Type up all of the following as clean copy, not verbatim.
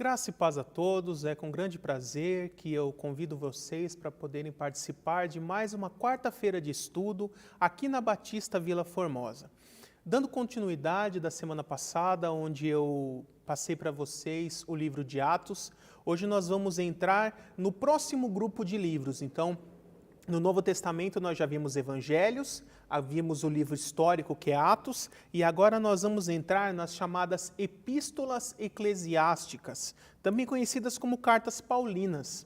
Graça e paz a todos, é com grande prazer que eu convido vocês para poderem participar de mais uma quarta-feira de estudo aqui na Batista Vila Formosa. Dando continuidade da semana passada, onde eu passei para vocês o livro de Atos, hoje nós vamos entrar no próximo grupo de livros. Então, no Novo Testamento nós já vimos Evangelhos, vimos o livro histórico que é Atos, e agora nós vamos entrar nas chamadas Epístolas Eclesiásticas, também conhecidas como Cartas Paulinas.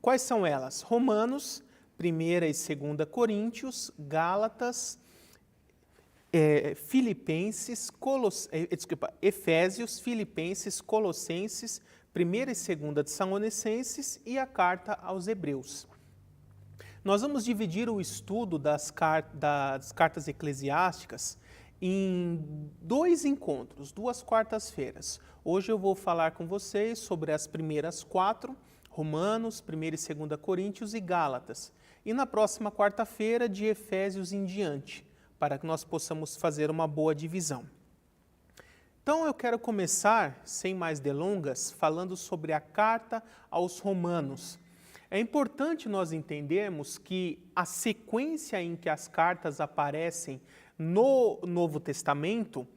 Quais são elas? Romanos, 1ª e 2ª Coríntios, Gálatas, Efésios, Filipenses, Colossenses, 1ª e 2ª Tessalonicenses e a Carta aos Hebreus. Nós vamos dividir o estudo das cartas eclesiásticas em 2 encontros, 2 quartas-feiras. Hoje eu vou falar com vocês sobre as primeiras 4, Romanos, 1ª e 2ª Coríntios e Gálatas. E na próxima quarta-feira, de Efésios em diante, para que nós possamos fazer uma boa divisão. Então eu quero começar, sem mais delongas, falando sobre a carta aos Romanos. É importante nós entendermos que a sequência em que as cartas aparecem no Novo Testamento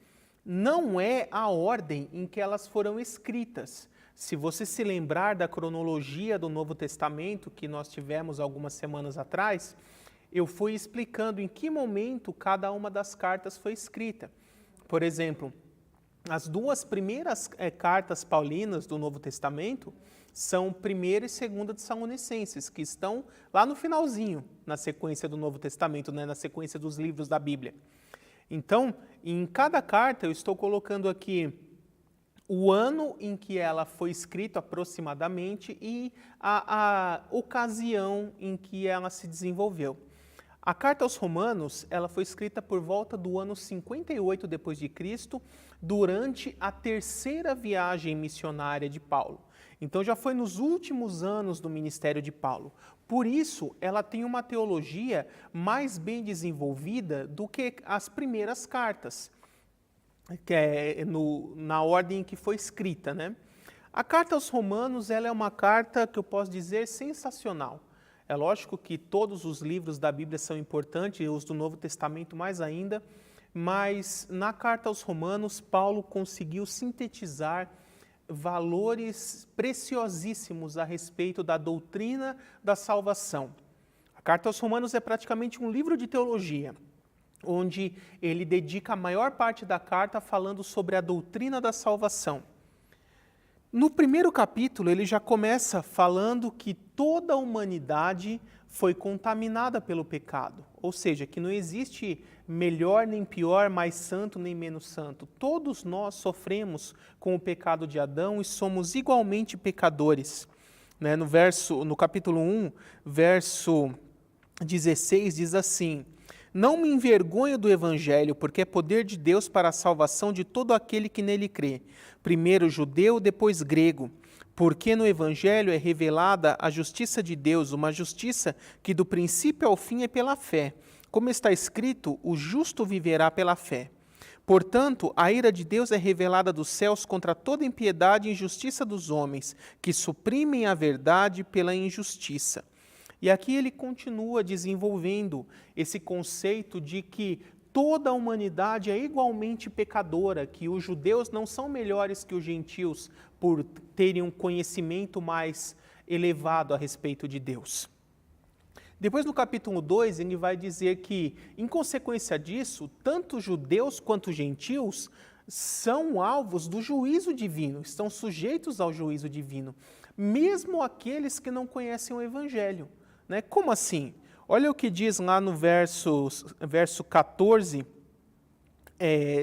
não é a ordem em que elas foram escritas. Se você se lembrar da cronologia do Novo Testamento que nós tivemos algumas semanas atrás, eu fui explicando em que momento cada uma das cartas foi escrita. Por exemplo, as 2 primeiras cartas paulinas do Novo Testamento são 1ª e 2ª Tessalonicenses, que estão lá no finalzinho, na sequência do Novo Testamento, na sequência dos livros da Bíblia. Então, em cada carta eu estou colocando aqui o ano em que ela foi escrita aproximadamente e a ocasião em que ela se desenvolveu. A carta aos Romanos, ela foi escrita por volta do ano 58 d.C., durante a 3ª viagem missionária de Paulo. Então já foi nos últimos anos do ministério de Paulo. Por isso, ela tem uma teologia mais bem desenvolvida do que as primeiras cartas, que é na ordem em que foi escrita, né? A carta aos Romanos, ela é uma carta que eu posso dizer sensacional. É lógico que todos os livros da Bíblia são importantes, os do Novo Testamento mais ainda, mas na carta aos Romanos, Paulo conseguiu sintetizar valores preciosíssimos a respeito da doutrina da salvação. A carta aos Romanos é praticamente um livro de teologia, onde ele dedica a maior parte da carta falando sobre a doutrina da salvação. No primeiro capítulo, ele já começa falando que toda a humanidade foi contaminada pelo pecado, ou seja, que não existe melhor nem pior, mais santo nem menos santo. Todos nós sofremos com o pecado de Adão e somos igualmente pecadores. No capítulo 1, verso 16, diz assim: "Não me envergonho do Evangelho, porque é poder de Deus para a salvação de todo aquele que nele crê, primeiro judeu, depois grego. Porque no Evangelho é revelada a justiça de Deus, uma justiça que do princípio ao fim é pela fé. Como está escrito, o justo viverá pela fé. Portanto, a ira de Deus é revelada dos céus contra toda impiedade e injustiça dos homens, que suprimem a verdade pela injustiça." E aqui ele continua desenvolvendo esse conceito de que toda a humanidade é igualmente pecadora, que os judeus não são melhores que os gentios por terem um conhecimento mais elevado a respeito de Deus. Depois, no capítulo 2, ele vai dizer que, em consequência disso, tanto judeus quanto gentios são alvos do juízo divino, estão sujeitos ao juízo divino, mesmo aqueles que não conhecem o Evangelho. Como assim? Olha o que diz lá no verso 14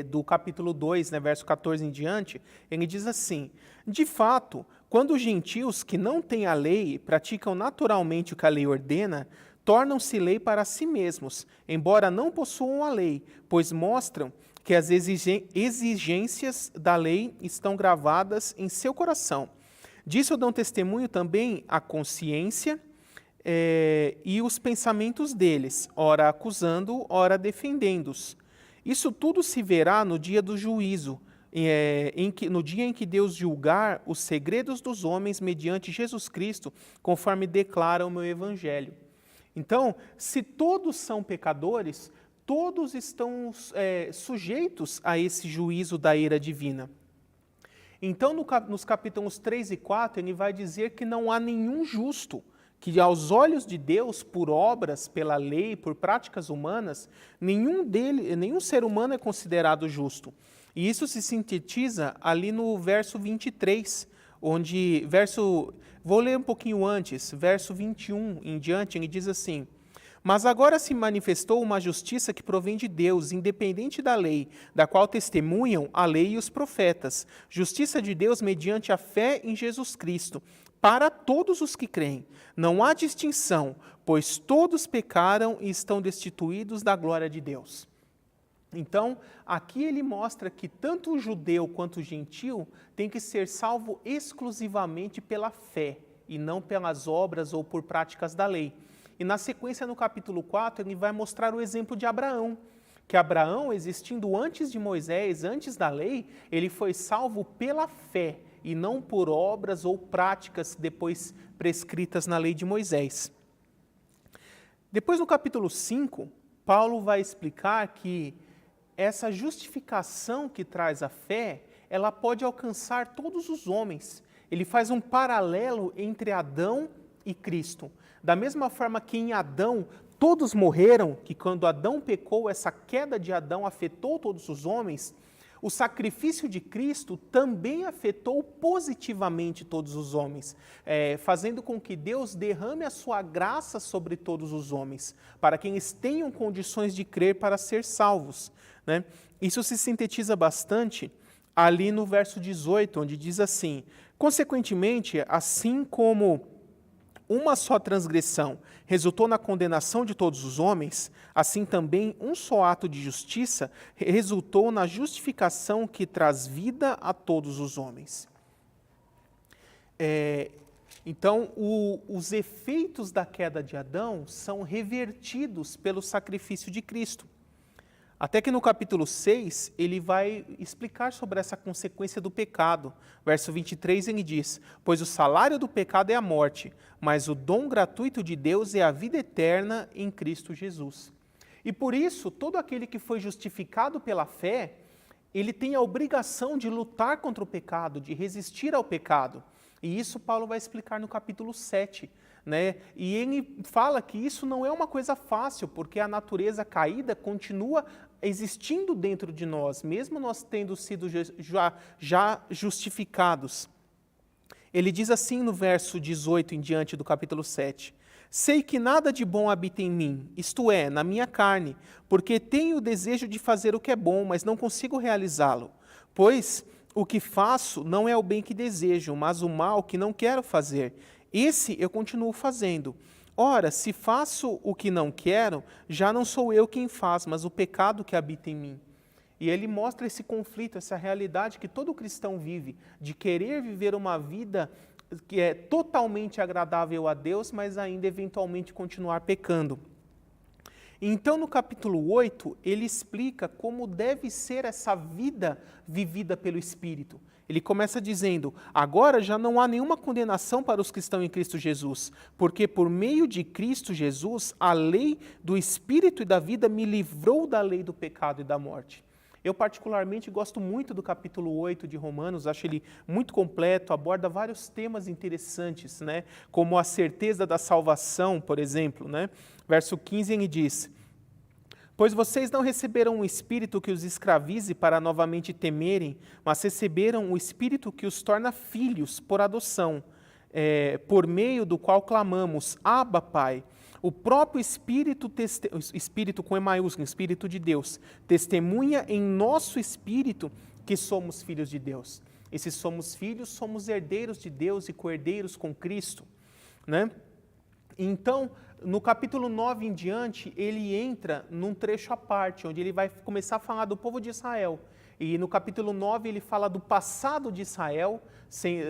do capítulo 2, verso 14 em diante, ele diz assim: "De fato, quando os gentios que não têm a lei praticam naturalmente o que a lei ordena, tornam-se lei para si mesmos, embora não possuam a lei, pois mostram que as exigências da lei estão gravadas em seu coração. Disso dão testemunho também a consciência e os pensamentos deles, ora acusando, ora defendendo-os. Isso tudo se verá no dia do juízo, no dia em que Deus julgar os segredos dos homens mediante Jesus Cristo, conforme declara o meu Evangelho. Então, se todos são pecadores, todos estão sujeitos a esse juízo da ira divina. Então, nos capítulos 3 e 4, ele vai dizer que não há nenhum justo, que aos olhos de Deus, por obras, pela lei, por práticas humanas, nenhum ser humano é considerado justo. E isso se sintetiza ali no verso 23, vou ler um pouquinho antes, verso 21 em diante, ele diz assim: mas agora se manifestou uma justiça que provém de Deus, independente da lei, da qual testemunham a lei e os profetas. Justiça de Deus mediante a fé em Jesus Cristo, para todos os que creem. Não há distinção, pois todos pecaram e estão destituídos da glória de Deus. Então, aqui ele mostra que tanto o judeu quanto o gentil tem que ser salvo exclusivamente pela fé, e não pelas obras ou por práticas da lei. E na sequência, no capítulo 4, ele vai mostrar o exemplo de Abraão, que Abraão, existindo antes de Moisés, antes da lei, ele foi salvo pela fé, e não por obras ou práticas depois prescritas na lei de Moisés. Depois, no capítulo 5, Paulo vai explicar que essa justificação que traz a fé, ela pode alcançar todos os homens. Ele faz um paralelo entre Adão e Cristo. Da mesma forma que em Adão todos morreram, que quando Adão pecou, essa queda de Adão afetou todos os homens, o sacrifício de Cristo também afetou positivamente todos os homens, fazendo com que Deus derrame a sua graça sobre todos os homens, para que eles tenham condições de crer para ser salvos, né? Isso se sintetiza bastante ali no verso 18, onde diz assim: consequentemente, assim como uma só transgressão resultou na condenação de todos os homens, assim também um só ato de justiça resultou na justificação que traz vida a todos os homens. Então, os efeitos da queda de Adão são revertidos pelo sacrifício de Cristo. Até que no capítulo 6, ele vai explicar sobre essa consequência do pecado. Verso 23, ele diz: pois o salário do pecado é a morte, mas o dom gratuito de Deus é a vida eterna em Cristo Jesus. E por isso, todo aquele que foi justificado pela fé, ele tem a obrigação de lutar contra o pecado, de resistir ao pecado. E isso Paulo vai explicar no capítulo 7. Né? E ele fala que isso não é uma coisa fácil, porque a natureza caída continua existindo dentro de nós, mesmo nós tendo sido já justificados. Ele diz assim no verso 18 em diante do capítulo 7, sei que nada de bom habita em mim, isto é, na minha carne, porque tenho o desejo de fazer o que é bom, mas não consigo realizá-lo. Pois o que faço não é o bem que desejo, mas o mal que não quero fazer. Esse eu continuo fazendo. Ora, se faço o que não quero, já não sou eu quem faz, mas o pecado que habita em mim. E ele mostra esse conflito, essa realidade que todo cristão vive, de querer viver uma vida que é totalmente agradável a Deus, mas ainda eventualmente continuar pecando. Então, no capítulo 8, ele explica como deve ser essa vida vivida pelo Espírito. Ele começa dizendo: agora já não há nenhuma condenação para os que estão em Cristo Jesus, porque por meio de Cristo Jesus, a lei do Espírito e da vida me livrou da lei do pecado e da morte. Eu particularmente gosto muito do capítulo 8 de Romanos, acho ele muito completo, aborda vários temas interessantes, né? Como a certeza da salvação, por exemplo, né? Verso 15 ele diz: pois vocês não receberam um espírito que os escravize para novamente temerem, mas receberam o espírito que os torna filhos por adoção, por meio do qual clamamos, Abba, Pai. O próprio Espírito, Espírito com E maiúsculo, Espírito de Deus, testemunha em nosso espírito que somos filhos de Deus. E se somos filhos, somos herdeiros de Deus e co-herdeiros com Cristo, né? Então, no capítulo 9 em diante, ele entra num trecho à parte, onde ele vai começar a falar do povo de Israel. E no capítulo 9 ele fala do passado de Israel,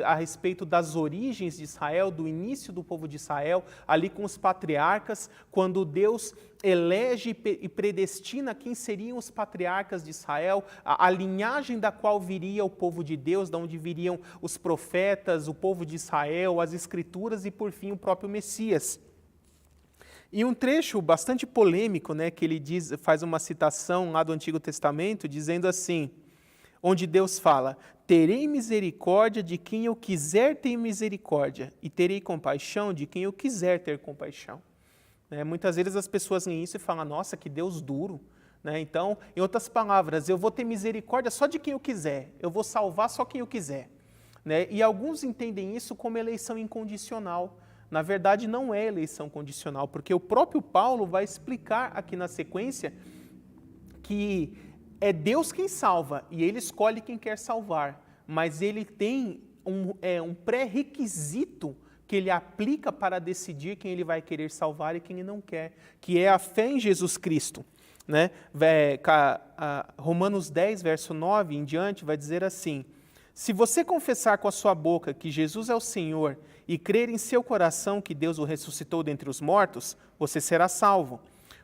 a respeito das origens de Israel, do início do povo de Israel, ali com os patriarcas, quando Deus elege e predestina quem seriam os patriarcas de Israel, a linhagem da qual viria o povo de Deus, da onde viriam os profetas, o povo de Israel, as escrituras e, por fim, o próprio Messias. E um trecho bastante polêmico, né, que ele faz uma citação lá do Antigo Testamento, dizendo assim, onde Deus fala, terei misericórdia de quem eu quiser ter misericórdia, e terei compaixão de quem eu quiser ter compaixão. Muitas vezes as pessoas leem isso e falam, nossa, que Deus duro. Então, em outras palavras, eu vou ter misericórdia só de quem eu quiser, eu vou salvar só quem eu quiser. E alguns entendem isso como eleição incondicional. Na verdade, não é eleição condicional, porque o próprio Paulo vai explicar aqui na sequência que é Deus quem salva e ele escolhe quem quer salvar, mas ele tem um pré-requisito que ele aplica para decidir quem ele vai querer salvar e quem ele não quer, que é a fé em Jesus Cristo. Romanos 10, verso 9 em diante, vai dizer assim, se você confessar com a sua boca que Jesus é o Senhor e crer em seu coração que Deus o ressuscitou dentre os mortos, você será salvo.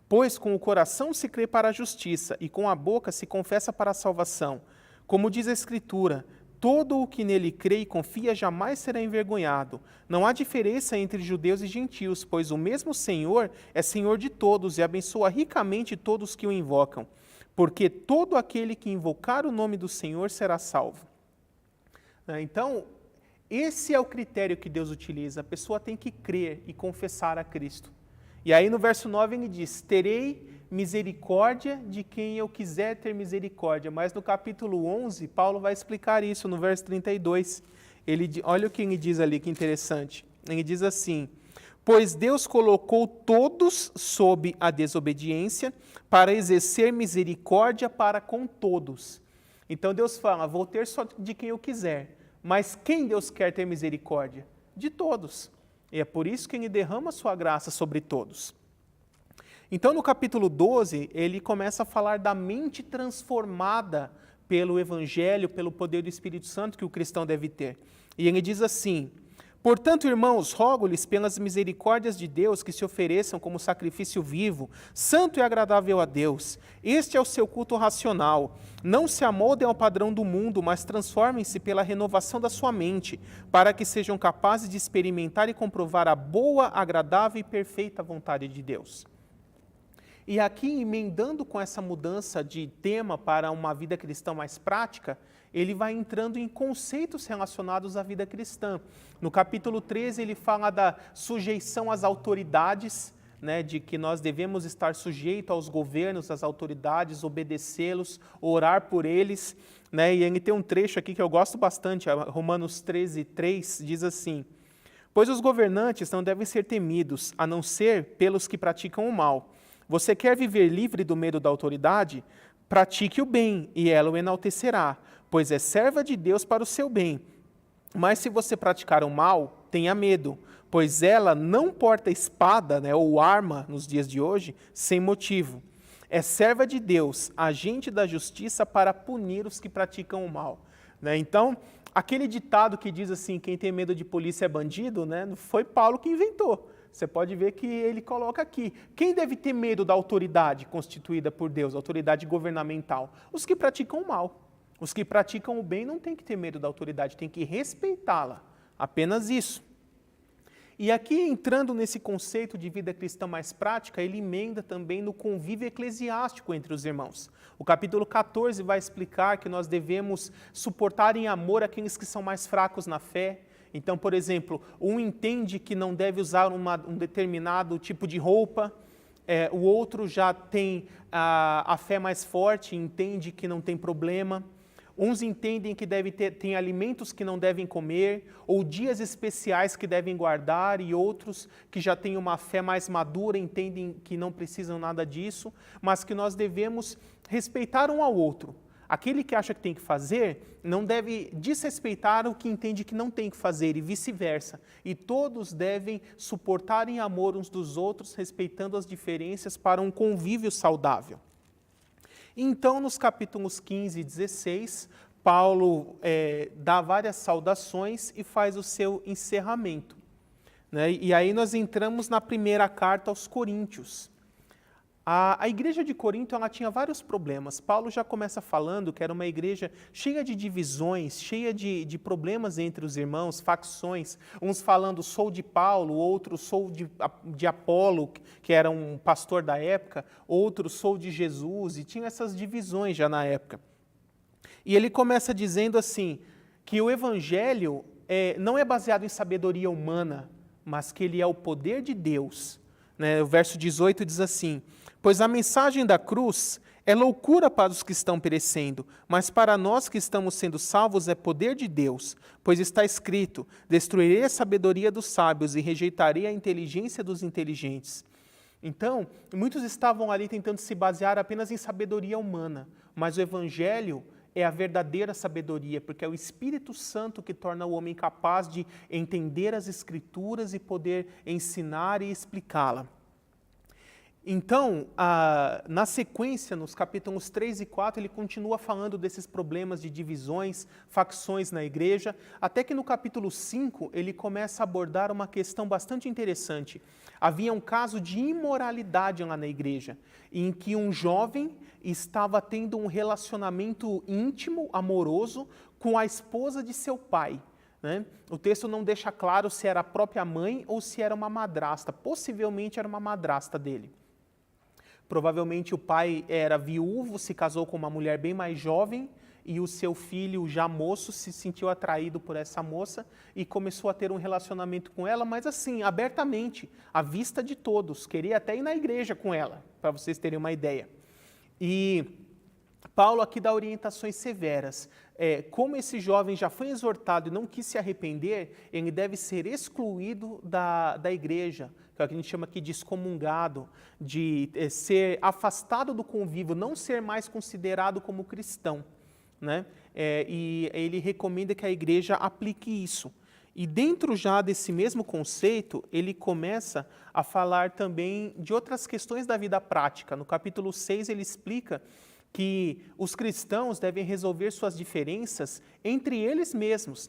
Pois com o coração se crê para a justiça e com a boca se confessa para a salvação. Como diz a Escritura, todo o que nele crê e confia jamais será envergonhado. Não há diferença entre judeus e gentios, pois o mesmo Senhor é Senhor de todos e abençoa ricamente todos que o invocam. Porque todo aquele que invocar o nome do Senhor será salvo. Então, esse é o critério que Deus utiliza. A pessoa tem que crer e confessar a Cristo. E aí no verso 9 ele diz, terei misericórdia de quem eu quiser ter misericórdia. Mas no capítulo 11, Paulo vai explicar isso no verso 32. Olha o que ele diz ali, que interessante. Ele diz assim, pois Deus colocou todos sob a desobediência para exercer misericórdia para com todos. Então Deus fala, vou ter só de quem eu quiser. Mas quem Deus quer ter misericórdia? De todos. E é por isso que ele derrama a sua graça sobre todos. Então, no capítulo 12, ele começa a falar da mente transformada pelo Evangelho, pelo poder do Espírito Santo que o cristão deve ter. E ele diz assim, portanto, irmãos, rogo-lhes pelas misericórdias de Deus que se ofereçam como sacrifício vivo, santo e agradável a Deus. Este é o seu culto racional. Não se amoldem ao padrão do mundo, mas transformem-se pela renovação da sua mente, para que sejam capazes de experimentar e comprovar a boa, agradável e perfeita vontade de Deus. E aqui, emendando com essa mudança de tema para uma vida cristã mais prática, ele vai entrando em conceitos relacionados à vida cristã. No capítulo 13, ele fala da sujeição às autoridades, de que nós devemos estar sujeitos aos governos, às autoridades, obedecê-los, orar por eles. E ele tem um trecho aqui que eu gosto bastante, Romanos 13, 3, diz assim, pois os governantes não devem ser temidos, a não ser pelos que praticam o mal. Você quer viver livre do medo da autoridade? Pratique o bem, e ela o enaltecerá, pois é serva de Deus para o seu bem. Mas se você praticar o mal, tenha medo, pois ela não porta espada, ou arma, nos dias de hoje, sem motivo. É serva de Deus, agente da justiça para punir os que praticam o mal. Então, aquele ditado que diz assim, quem tem medo de polícia é bandido, não foi Paulo que inventou. Você pode ver que ele coloca aqui. Quem deve ter medo da autoridade constituída por Deus, autoridade governamental? Os que praticam o mal. Os que praticam o bem não têm que ter medo da autoridade, têm que respeitá-la. Apenas isso. E aqui, entrando nesse conceito de vida cristã mais prática, ele emenda também no convívio eclesiástico entre os irmãos. O capítulo 14 vai explicar que nós devemos suportar em amor aqueles que são mais fracos na fé. Então, por exemplo, um entende que não deve usar um determinado tipo de roupa, o outro já tem a fé mais forte e entende que não tem problema. Uns entendem que tem alimentos que não devem comer, ou dias especiais que devem guardar, e outros que já têm uma fé mais madura, entendem que não precisam nada disso, mas que nós devemos respeitar um ao outro. Aquele que acha que tem que fazer, não deve desrespeitar o que entende que não tem que fazer, e vice-versa. E todos devem suportar em amor uns dos outros, respeitando as diferenças para um convívio saudável. Então, nos capítulos 15 e 16, Paulo dá várias saudações e faz o seu encerramento, né? E aí nós entramos na primeira carta aos Coríntios. A igreja de Corinto ela tinha vários problemas. Paulo já começa falando que era uma igreja cheia de divisões, cheia de problemas entre os irmãos, facções, uns falando sou de Paulo, outros sou de Apolo, que era um pastor da época, outros sou de Jesus, e tinha essas divisões já na época. E ele começa dizendo assim, que o evangelho não é baseado em sabedoria humana, mas que ele é o poder de Deus. Né? O verso 18 diz assim, pois a mensagem da cruz é loucura para os que estão perecendo, mas para nós que estamos sendo salvos é poder de Deus, pois está escrito, destruirei a sabedoria dos sábios e rejeitarei a inteligência dos inteligentes. Então, muitos estavam ali tentando se basear apenas em sabedoria humana, mas o evangelho é a verdadeira sabedoria, porque é o Espírito Santo que torna o homem capaz de entender as Escrituras e poder ensinar e explicá-la. Então, na sequência, nos capítulos 3 e 4, ele continua falando desses problemas de divisões, facções na igreja, até que no capítulo 5 ele começa a abordar uma questão bastante interessante. Havia um caso de imoralidade lá na igreja, em que um jovem estava tendo um relacionamento íntimo, amoroso, com a esposa de seu pai. Né? O texto não deixa claro se era a própria mãe ou se era uma madrasta, possivelmente era uma madrasta dele. Provavelmente o pai era viúvo, se casou com uma mulher bem mais jovem e o seu filho, já moço, se sentiu atraído por essa moça e começou a ter um relacionamento com ela, mas assim, abertamente, à vista de todos. Queria até ir na igreja com ela, para vocês terem uma ideia. E Paulo aqui dá orientações severas. Como esse jovem já foi exortado e não quis se arrepender, ele deve ser excluído da igreja, que é o que a gente chama aqui de excomungado, de ser afastado do convívio, não ser mais considerado como cristão. Né? E ele recomenda que a igreja aplique isso. E dentro já desse mesmo conceito, ele começa a falar também de outras questões da vida prática. No capítulo 6 ele explica que os cristãos devem resolver suas diferenças entre eles mesmos,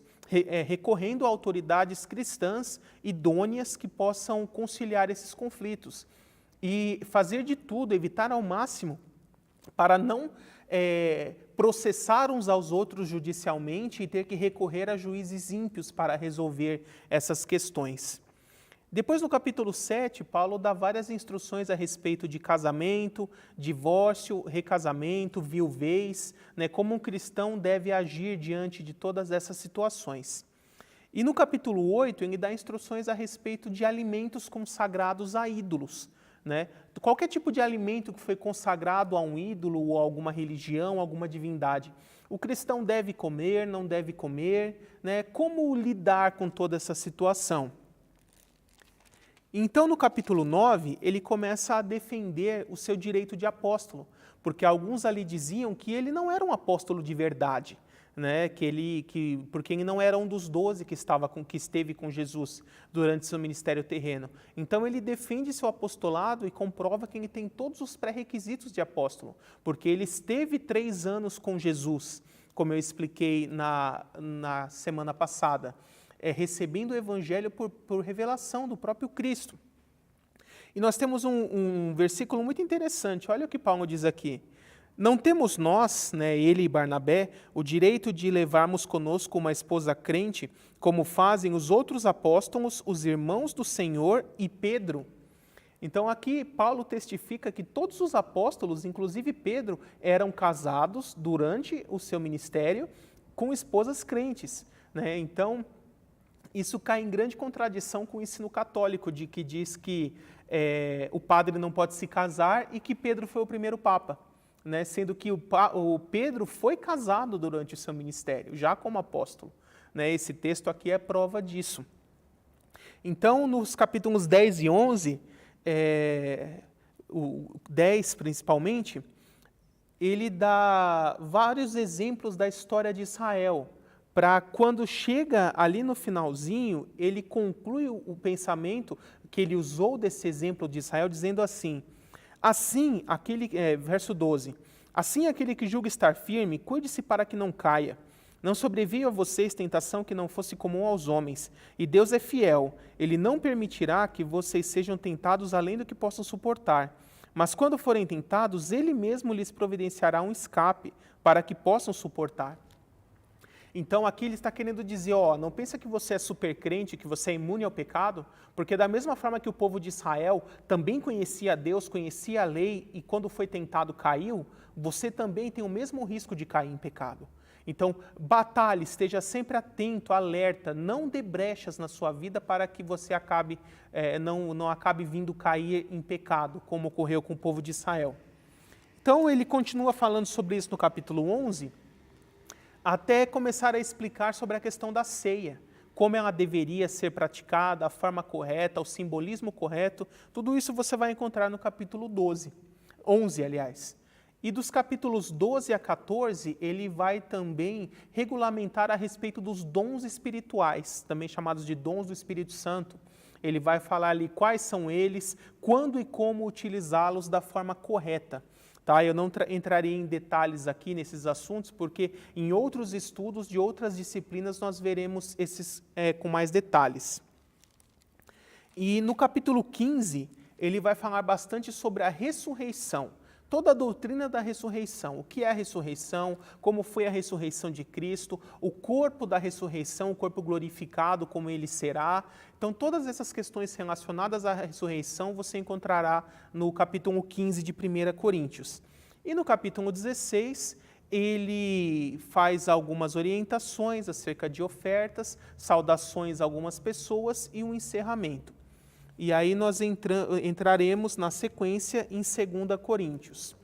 recorrendo a autoridades cristãs idôneas que possam conciliar esses conflitos. E fazer de tudo, evitar ao máximo, para não processar uns aos outros judicialmente e ter que recorrer a juízes ímpios para resolver essas questões. Depois, no capítulo 7, Paulo dá várias instruções a respeito de casamento, divórcio, recasamento, viuvez, né, como um cristão deve agir diante de todas essas situações. E no capítulo 8, ele dá instruções a respeito de alimentos consagrados a ídolos. Né? Qualquer tipo de alimento que foi consagrado a um ídolo ou a alguma religião, alguma divindade, o cristão deve comer, não deve comer, né? Como lidar com toda essa situação? Então, no capítulo 9, ele começa a defender o seu direito de apóstolo, porque alguns ali diziam que ele não era um apóstolo de verdade, né? Porque ele não era um dos 12 que esteve com Jesus durante seu ministério terreno. Então, ele defende seu apostolado e comprova que ele tem todos os pré-requisitos de apóstolo, porque ele esteve 3 anos com Jesus, como eu expliquei na semana passada, recebendo o evangelho por revelação do próprio Cristo. E nós temos um versículo muito interessante, olha o que Paulo diz aqui. Não temos nós, né, ele e Barnabé, o direito de levarmos conosco uma esposa crente, como fazem os outros apóstolos, os irmãos do Senhor e Pedro. Então aqui Paulo testifica que todos os apóstolos, inclusive Pedro, eram casados durante o seu ministério com esposas crentes. Né? Então, isso cai em grande contradição com o ensino católico, que diz que o padre não pode se casar e que Pedro foi o primeiro papa, né? Sendo que o Pedro foi casado durante o seu ministério, já como apóstolo. Né? Esse texto aqui é prova disso. Então, nos capítulos 10 e 11, o 10 principalmente, ele dá vários exemplos da história de Israel, para quando chega ali no finalzinho, ele conclui o pensamento que ele usou desse exemplo de Israel, dizendo assim, verso 12, Assim, aquele que julga estar firme, cuide-se para que não caia. Não sobreveio a vocês tentação que não fosse comum aos homens. E Deus é fiel. Ele não permitirá que vocês sejam tentados além do que possam suportar. Mas quando forem tentados, Ele mesmo lhes providenciará um escape para que possam suportar. Então aqui ele está querendo dizer, não pensa que você é super crente, que você é imune ao pecado, porque da mesma forma que o povo de Israel também conhecia Deus, conhecia a lei e quando foi tentado caiu, você também tem o mesmo risco de cair em pecado. Então, batalhe, esteja sempre atento, alerta, não dê brechas na sua vida para que você não acabe vindo cair em pecado, como ocorreu com o povo de Israel. Então ele continua falando sobre isso no capítulo 11, até começar a explicar sobre a questão da ceia, como ela deveria ser praticada, a forma correta, o simbolismo correto, tudo isso você vai encontrar no capítulo 11, aliás. E dos capítulos 12 a 14, ele vai também regulamentar a respeito dos dons espirituais, também chamados de dons do Espírito Santo. Ele vai falar ali quais são eles, quando e como utilizá-los da forma correta. Tá? Eu não entraria em detalhes aqui nesses assuntos, porque em outros estudos de outras disciplinas nós veremos esses com mais detalhes. E no capítulo 15, ele vai falar bastante sobre a ressurreição, toda a doutrina da ressurreição, o que é a ressurreição, como foi a ressurreição de Cristo, o corpo da ressurreição, o corpo glorificado, como ele será. Então, todas essas questões relacionadas à ressurreição você encontrará no capítulo 15 de 1 Coríntios. E no capítulo 16, ele faz algumas orientações acerca de ofertas, saudações a algumas pessoas e um encerramento. E aí nós entraremos na sequência em 2 Coríntios.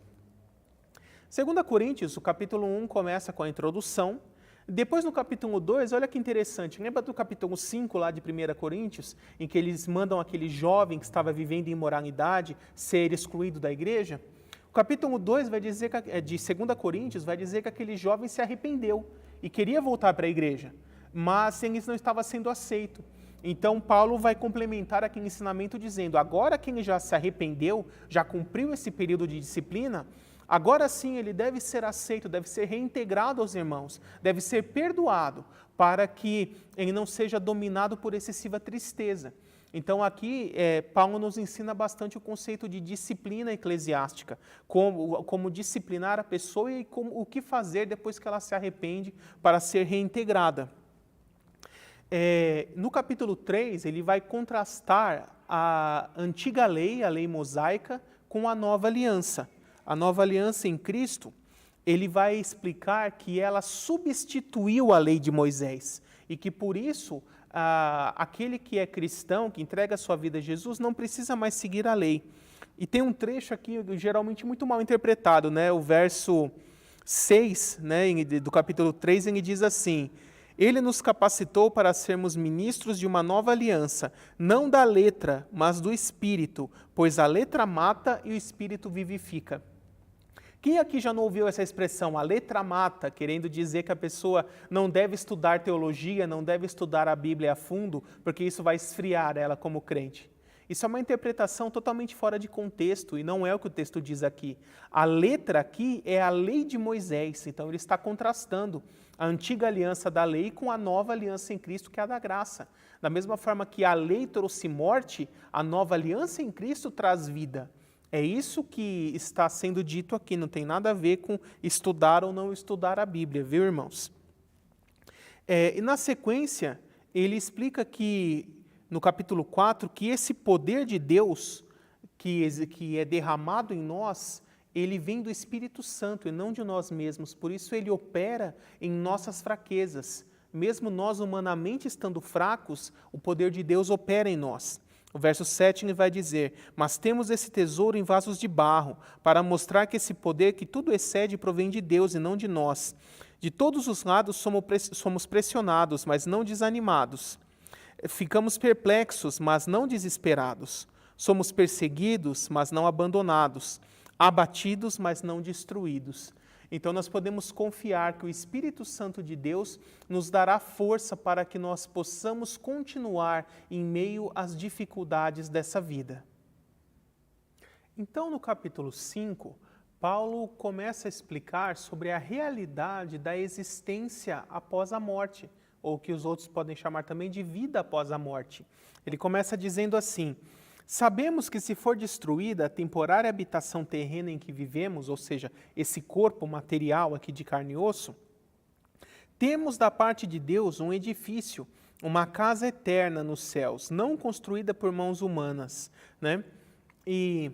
2 Coríntios, o capítulo 1 começa com a introdução. Depois no capítulo 2, olha que interessante, lembra do capítulo 5 lá de 1 Coríntios, em que eles mandam aquele jovem que estava vivendo em imoralidade ser excluído da igreja? O capítulo 2 vai dizer de 2 Coríntios vai dizer que aquele jovem se arrependeu e queria voltar para a igreja, mas ele não estava sendo aceito. Então, Paulo vai complementar aquele ensinamento dizendo, agora que ele já se arrependeu, já cumpriu esse período de disciplina, agora sim ele deve ser aceito, deve ser reintegrado aos irmãos, deve ser perdoado, para que ele não seja dominado por excessiva tristeza. Então, aqui, Paulo nos ensina bastante o conceito de disciplina eclesiástica, como disciplinar a pessoa e o que fazer depois que ela se arrepende para ser reintegrada. No capítulo 3, ele vai contrastar a antiga lei, a lei mosaica, com a nova aliança. A nova aliança em Cristo, ele vai explicar que ela substituiu a lei de Moisés e que, por isso, aquele que é cristão, que entrega a sua vida a Jesus, não precisa mais seguir a lei. E tem um trecho aqui, geralmente muito mal interpretado, né? O verso 6, né, do capítulo 3, ele diz assim, ele nos capacitou para sermos ministros de uma nova aliança, não da letra, mas do Espírito, pois a letra mata e o Espírito vivifica. Quem aqui já não ouviu essa expressão, a letra mata, querendo dizer que a pessoa não deve estudar teologia, não deve estudar a Bíblia a fundo, porque isso vai esfriar ela como crente? Isso é uma interpretação totalmente fora de contexto e não é o que o texto diz aqui. A letra aqui é a lei de Moisés, então ele está contrastando a antiga aliança da lei com a nova aliança em Cristo, que é a da graça. Da mesma forma que a lei trouxe morte, a nova aliança em Cristo traz vida. É isso que está sendo dito aqui, não tem nada a ver com estudar ou não estudar a Bíblia, viu, irmãos? E na sequência, ele explica que, no capítulo 4, que esse poder de Deus que é derramado em nós, ele vem do Espírito Santo e não de nós mesmos. Por isso ele opera em nossas fraquezas. Mesmo nós humanamente estando fracos, o poder de Deus opera em nós. O verso 7 ele vai dizer, mas temos esse tesouro em vasos de barro, para mostrar que esse poder que tudo excede provém de Deus e não de nós. De todos os lados somos pressionados, mas não desanimados. Ficamos perplexos, mas não desesperados. Somos perseguidos, mas não abandonados. Abatidos, mas não destruídos. Então nós podemos confiar que o Espírito Santo de Deus nos dará força para que nós possamos continuar em meio às dificuldades dessa vida. Então no capítulo 5, Paulo começa a explicar sobre a realidade da existência após a morte, ou que os outros podem chamar também de vida após a morte. Ele começa dizendo assim: sabemos que se for destruída a temporária habitação terrena em que vivemos, ou seja, esse corpo material aqui de carne e osso, temos da parte de Deus um edifício, uma casa eterna nos céus, não construída por mãos humanas, né? E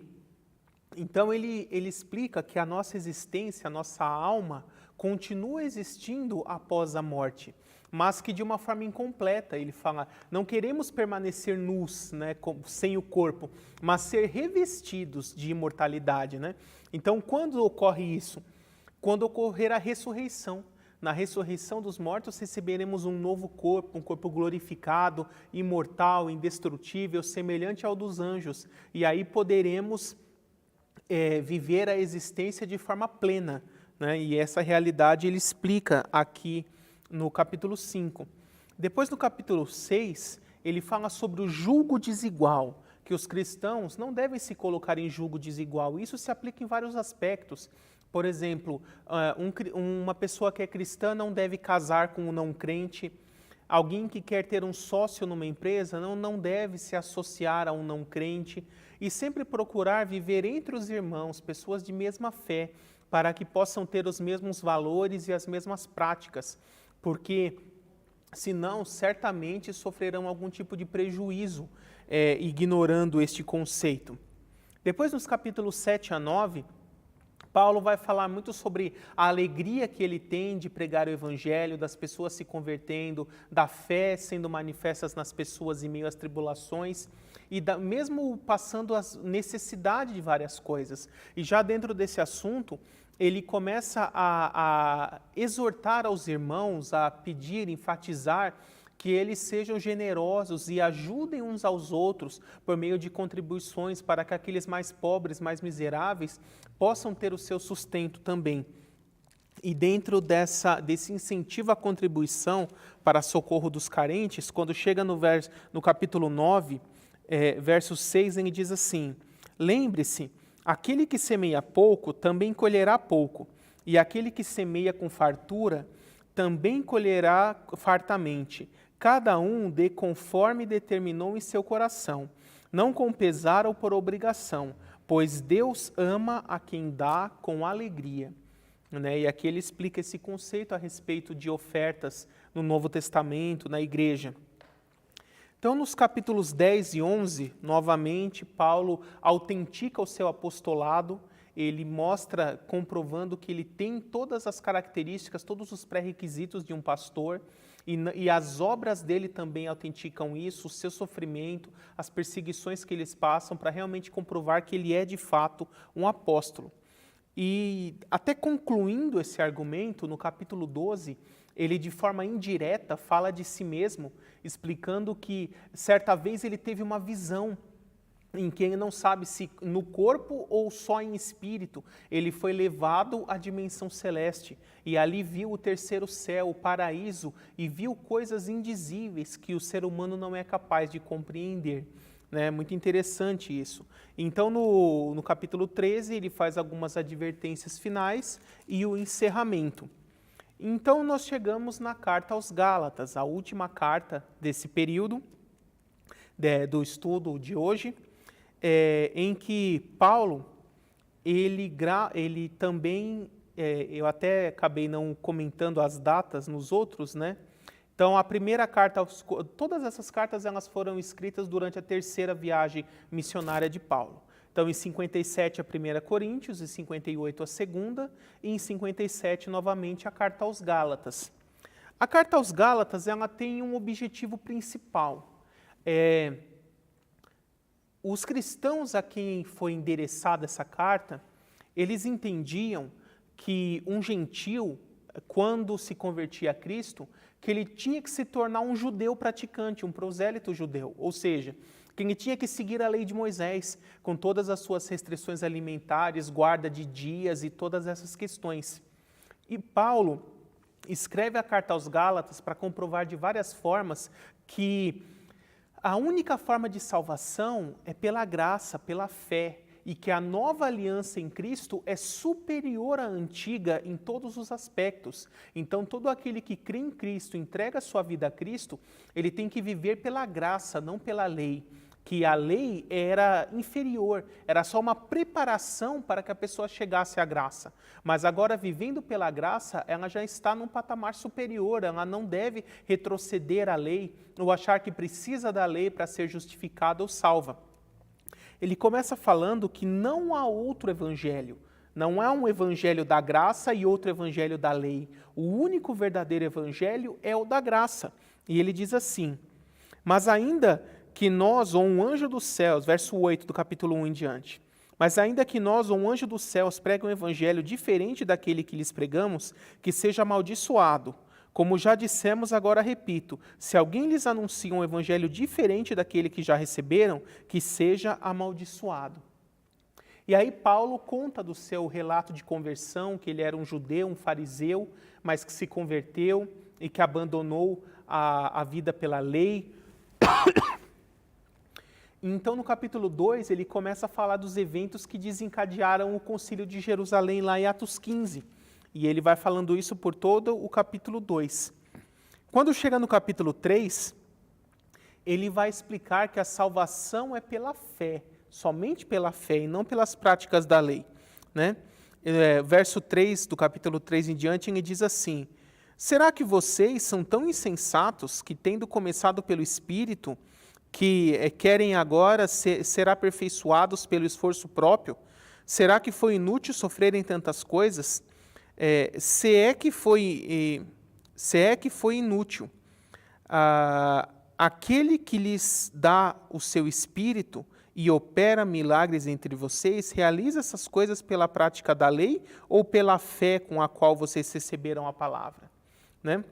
então ele explica que a nossa existência, a nossa alma, continua existindo após a morte, mas que de uma forma incompleta. Ele fala, não queremos permanecer nus, né, sem o corpo, mas ser revestidos de imortalidade, né? Então, quando ocorre isso? Quando ocorrer a ressurreição. Na ressurreição dos mortos receberemos um novo corpo, um corpo glorificado, imortal, indestrutível, semelhante ao dos anjos. E aí poderemos viver a existência de forma plena, né? E essa realidade ele explica aqui no capítulo 5. Depois, no capítulo 6, ele fala sobre o julgo desigual, que os cristãos não devem se colocar em julgo desigual. Isso se aplica em vários aspectos. Por exemplo, uma pessoa que é cristã não deve casar com um não crente. Alguém que quer ter um sócio numa empresa não deve se associar a um não crente. E sempre procurar viver entre os irmãos, pessoas de mesma fé, para que possam ter os mesmos valores e as mesmas práticas. Porque, senão, certamente sofrerão algum tipo de prejuízo ignorando este conceito. Depois, nos capítulos 7 a 9, Paulo vai falar muito sobre a alegria que ele tem de pregar o evangelho, das pessoas se convertendo, da fé sendo manifestas nas pessoas em meio às tribulações, e mesmo passando a necessidade de várias coisas. E já dentro desse assunto, ele começa a exortar aos irmãos, a pedir, enfatizar que eles sejam generosos e ajudem uns aos outros por meio de contribuições para que aqueles mais pobres, mais miseráveis, possam ter o seu sustento também. E dentro desse incentivo à contribuição para socorro dos carentes, quando chega no capítulo 9, verso 6, ele diz assim: lembre-se, aquele que semeia pouco também colherá pouco, e aquele que semeia com fartura também colherá fartamente. Cada um dê conforme determinou em seu coração, não com pesar ou por obrigação, pois Deus ama a quem dá com alegria. Né? E aqui ele explica esse conceito a respeito de ofertas no Novo Testamento, na igreja. Então, nos capítulos 10 e 11, novamente, Paulo autentica o seu apostolado. Ele mostra, comprovando que ele tem todas as características, todos os pré-requisitos de um pastor, e as obras dele também autenticam isso, o seu sofrimento, as perseguições que eles passam, para realmente comprovar que ele é, de fato, um apóstolo. E até concluindo esse argumento, no capítulo 12, ele de forma indireta fala de si mesmo, explicando que certa vez ele teve uma visão em que ele não sabe se no corpo ou só em espírito, ele foi levado à dimensão celeste e ali viu o terceiro céu, o paraíso, e viu coisas indizíveis que o ser humano não é capaz de compreender. É muito interessante isso. Então, no capítulo 13, ele faz algumas advertências finais e o encerramento. Então, nós chegamos na carta aos Gálatas, a última carta desse período do estudo de hoje, em que Paulo, ele também, eu até acabei não comentando as datas nos outros, né? Então, a primeira carta, todas essas cartas elas foram escritas durante a terceira viagem missionária de Paulo. Então, em 57, a 1 Coríntios, em 58, a segunda, e em 57, novamente, a carta aos Gálatas. A carta aos Gálatas, ela tem um objetivo principal. Os cristãos a quem foi endereçada essa carta, eles entendiam que um gentil, quando se convertia a Cristo, que ele tinha que se tornar um judeu praticante, um prosélito judeu, ou seja, que ele tinha que seguir a lei de Moisés, com todas as suas restrições alimentares, guarda de dias e todas essas questões. E Paulo escreve a carta aos Gálatas para comprovar de várias formas que a única forma de salvação é pela graça, pela fé, e que a nova aliança em Cristo é superior à antiga em todos os aspectos. Então, todo aquele que crê em Cristo, entrega a sua vida a Cristo, ele tem que viver pela graça, não pela lei. Que a lei era inferior, era só uma preparação para que a pessoa chegasse à graça. Mas agora, vivendo pela graça, ela já está num patamar superior, ela não deve retroceder à lei ou achar que precisa da lei para ser justificada ou salva. Ele começa falando que não há outro evangelho. Não há um evangelho da graça e outro evangelho da lei. O único verdadeiro evangelho é o da graça. E ele diz assim: mas ainda que nós, ou um anjo dos céus, verso 8 do capítulo 1 em diante, mas ainda que nós, ou um anjo dos céus, pregue um evangelho diferente daquele que lhes pregamos, que seja amaldiçoado. Como já dissemos, agora repito, se alguém lhes anuncia um evangelho diferente daquele que já receberam, que seja amaldiçoado. E aí Paulo conta do seu relato de conversão, que ele era um judeu, um fariseu, mas que se converteu e que abandonou a vida pela lei. Então, no capítulo 2, ele começa a falar dos eventos que desencadearam o concílio de Jerusalém, lá em Atos 15. E ele vai falando isso por todo o capítulo 2. Quando chega no capítulo 3, ele vai explicar que a salvação é pela fé, somente pela fé e não pelas práticas da lei. Né? Verso 3 do capítulo 3 em diante, ele diz assim: será que vocês são tão insensatos que, tendo começado pelo Espírito, que querem agora ser aperfeiçoados pelo esforço próprio? Será que foi inútil sofrerem tantas coisas? Se é que foi inútil, aquele que lhes dá o seu Espírito e opera milagres entre vocês, realiza essas coisas pela prática da lei ou pela fé com a qual vocês receberam a palavra? Né?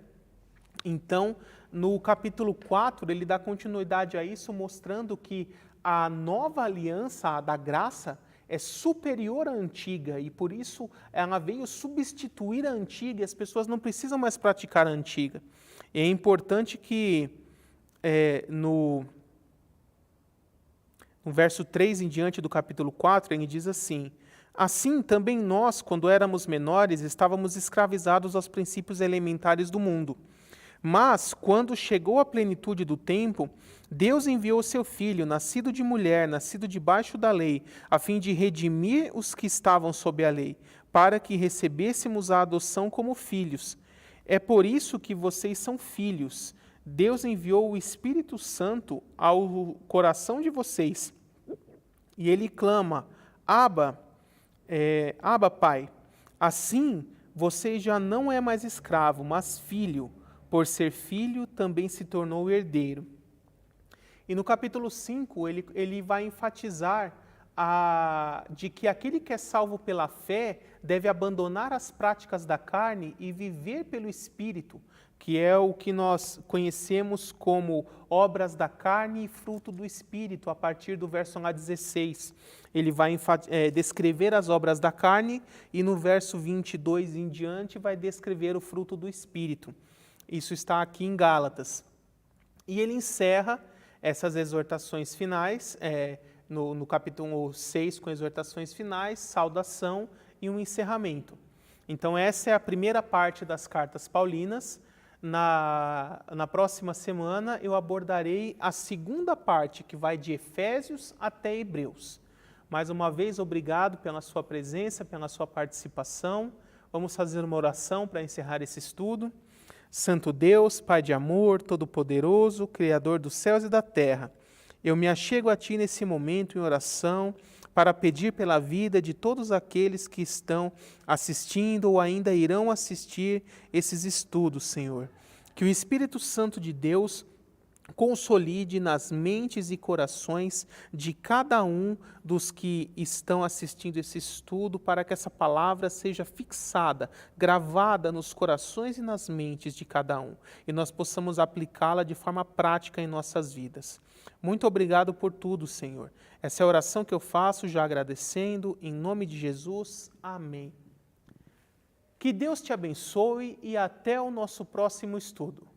Então, no capítulo 4, ele dá continuidade a isso, mostrando que a nova aliança, a da graça, é superior à antiga e, por isso, ela veio substituir a antiga e as pessoas não precisam mais praticar a antiga. E é importante que, no verso 3 em diante do capítulo 4, ele diz assim: assim, também nós, quando éramos menores, estávamos escravizados aos princípios elementares do mundo. Mas, quando chegou a plenitude do tempo, Deus enviou seu Filho, nascido de mulher, nascido debaixo da lei, a fim de redimir os que estavam sob a lei, para que recebêssemos a adoção como filhos. É por isso que vocês são filhos. Deus enviou o Espírito Santo ao coração de vocês. E ele clama: Abba, Abba, Pai. Assim, você já não é mais escravo, mas filho. Por ser filho, também se tornou herdeiro. E no capítulo 5, ele vai enfatizar de que aquele que é salvo pela fé deve abandonar as práticas da carne e viver pelo Espírito, que é o que nós conhecemos como obras da carne e fruto do Espírito, a partir do verso 16. Ele vai descrever as obras da carne e no verso 22 em diante vai descrever o fruto do Espírito. Isso está aqui em Gálatas. E ele encerra essas exortações finais, no capítulo 6, com exortações finais, saudação e um encerramento. Então, essa é a primeira parte das cartas paulinas. Na próxima semana, eu abordarei a segunda parte, que vai de Efésios até Hebreus. Mais uma vez, obrigado pela sua presença, pela sua participação. Vamos fazer uma oração para encerrar esse estudo. Santo Deus, Pai de amor, Todo-Poderoso, Criador dos céus e da terra, eu me achego a Ti nesse momento em oração para pedir pela vida de todos aqueles que estão assistindo ou ainda irão assistir esses estudos, Senhor. Que o Espírito Santo de Deus consolide nas mentes e corações de cada um dos que estão assistindo esse estudo, para que essa palavra seja fixada, gravada nos corações e nas mentes de cada um, e nós possamos aplicá-la de forma prática em nossas vidas. Muito obrigado por tudo, Senhor. Essa é a oração que eu faço, já agradecendo, em nome de Jesus. Amém. Que Deus te abençoe e até o nosso próximo estudo.